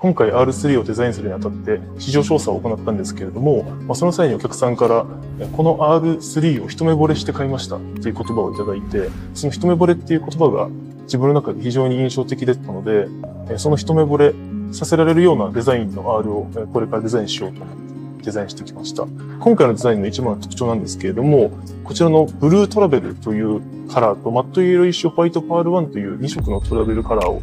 今回 R3 をデザインするにあたって市場調査を行ったんですけれども、その際にお客さんからこの R3 を一目惚れして買いましたっていう言葉をいただいて、その一目惚れっていう言葉が自分の中で非常に印象的だったので、その一目惚れさせられるようなデザインの R をこれからデザインしようと思ってデザインしてきました。今回のデザインの一番の特徴なんですけれども、こちらのブルートラベルというカラーとマットイエローイッシュホワイトパール1という2色のトラベルカラーを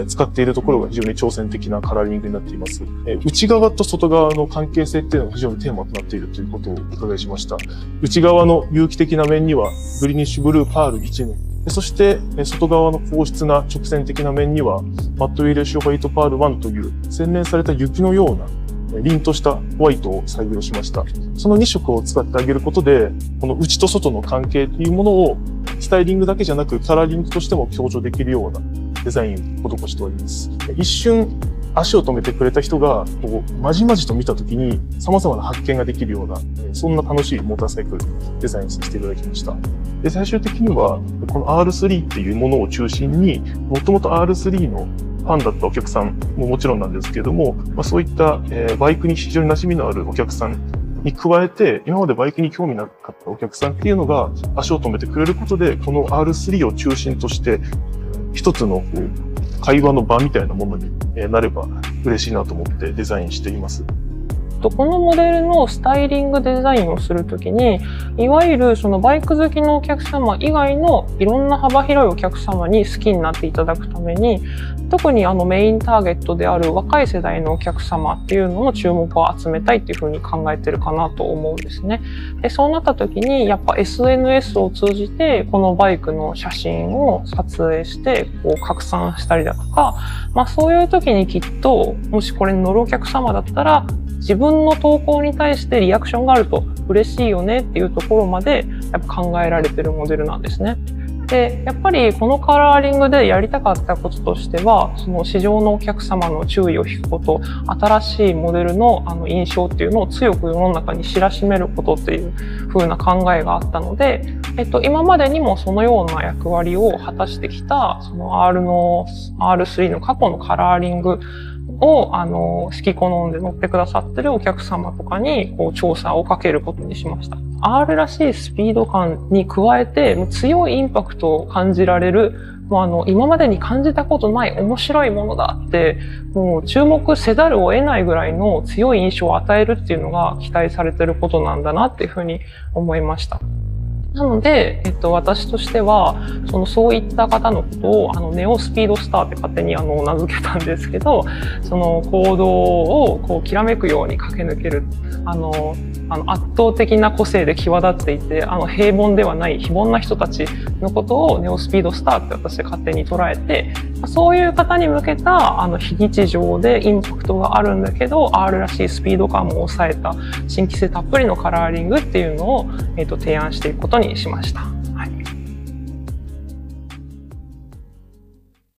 使っているところが非常に挑戦的なカラーリングになっています。内側と外側の関係性っていうのが非常にテーマとなっているということをお伺いしました。内側の有機的な面にはグリニッシュブルーパール1のそして、外側の硬質な直線的な面には、マットイエローイッシュホワイトパール1という洗練された雪のような凛としたホワイトを採用しました。その2色を使ってあげることで、この内と外の関係というものをスタイリングだけじゃなくカラーリングとしても強調できるようなデザインを施しております。一瞬足を止めてくれた人がまじまじと見たときに様々な発見ができるような、そんな楽しいモーターサイクルデザインさせていただきました。で、最終的にはこの R3 っていうものを中心に、もともと R3 のファンだったお客さんももちろんなんですけれども、そういった、バイクに非常に馴染みのあるお客さんに加えて、今までバイクに興味なかったお客さんっていうのが足を止めてくれることで、この R3 を中心として一つの会話の場みたいなものになれば嬉しいなと思ってデザインしています。このモデルのスタイリングデザインをするときに、いわゆるそのバイク好きのお客様以外のいろんな幅広いお客様に好きになっていただくために、特にメインターゲットである若い世代のお客様っていうのの注目を集めたいっていうふうに考えてるかなと思うんですね。で、そうなった時にやっぱ SNS を通じてこのバイクの写真を撮影して拡散したりだとか、そういう時にきっともしこれに乗るお客様だったら自分の投稿に対してリアクションがあると嬉しいよねっていうところまでやっぱ考えられてるモデルなんですね。で、やっぱりこのカラーリングでやりたかったこととしては、その市場のお客様の注意を引くこと、新しいモデルの印象っていうのを強く世の中に知らしめることっていう風な考えがあったので、今までにもそのような役割を果たしてきた、その R3 の過去のカラーリングを好き好んで乗ってくださってるお客様とかに調査をかけることにしました。R らしいスピード感に加えて強いインパクトを感じられる、今までに感じたことない面白いものだってもう注目せざるを得ないぐらいの強い印象を与えるっていうのが期待されてることなんだなっていうふうに思いました。なので、私としては、そういった方のことを、ネオスピードスターって勝手に名付けたんですけど、その行動をきらめくように駆け抜ける、圧倒的な個性で際立っていて、平凡ではない非凡な人たちのことをネオスピードスターって私勝手に捉えて、そういう方に向けた、非日常でインパクトがあるんだけど、R らしいスピード感も抑えた新規性たっぷりのカラーリングっていうのを、提案していくことにしました。